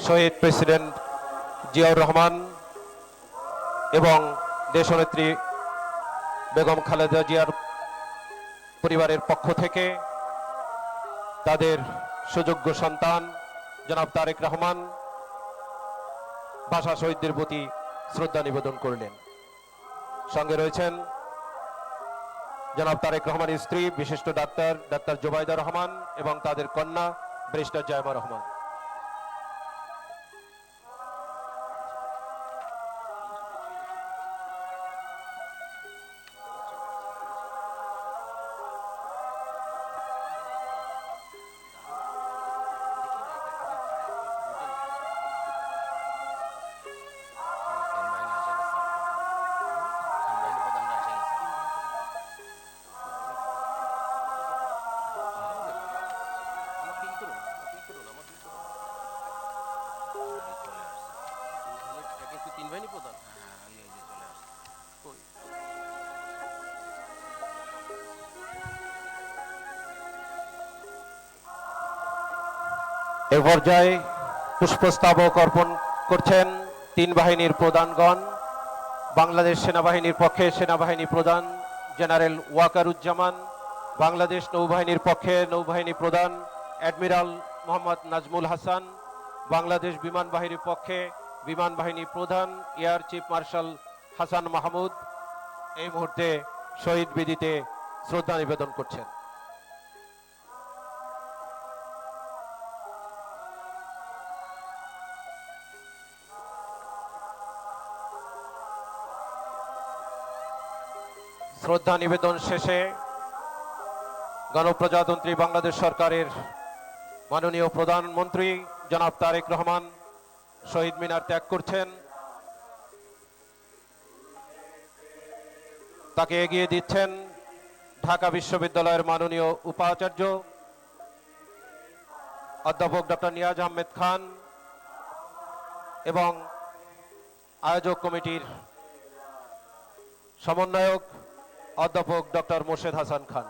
শহীদ president Ziaur Rahman এবং দেশনেত্রী বেগম খালেদা জিয়ার পরিবারের পক্ষ থেকে তাদের সুযোগ্য সন্তান জনাব তারেক রহমান ভাষা শহীদদের প্রতি শ্রদ্ধা নিবেদন করলেন। সঙ্গে রয়েছেন জনাব তারেক রহমানের স্ত্রী বিশিষ্ট ডাক্তার জোবাইদা রহমান এবং তাদের কন্যা ব্যারিস্টার জায়মা রহমান। এ পর্যায়ে পুষ্পস্তবক অর্পণ করছেন তিন বাহিনীর প্রধানগণ। বাংলাদেশ সেনাবাহিনীর পক্ষে সেনাবাহিনী প্রধান জেনারেল ওয়াকারুজ্জামান, বাংলাদেশ নৌবাহিনীর পক্ষে নৌবাহিনী প্রধান অ্যাডমিরাল মোহাম্মদ নাজমুল হাসান, বাংলাদেশ বিমান বাহিনীর পক্ষে বিমান বাহিনী প্রধান air chief marshal Hasan Mahmud এই মুহূর্তে শহীদ বেদিতে শ্রদ্ধা নিবেদন করছেন। শ্রদ্ধা নিবেদন শেষে গণপ্রজাতন্ত্রী বাংলাদেশ সরকারের মাননীয় প্রধানমন্ত্রী জনাব তারেক রহমান শহীদ মিনার ত্যাগ করছেন। তাকে এগিয়ে দিচ্ছেন ঢাকা বিশ্ববিদ্যালয়ের মাননীয় উপাচার্য অধ্যাপক ডক্টর নিয়াজ আহমেদ খান এবং আয়োজক কমিটির সমন্বয়ক অধ্যাপক ডক্টর মোর্শেদ হাসান খান।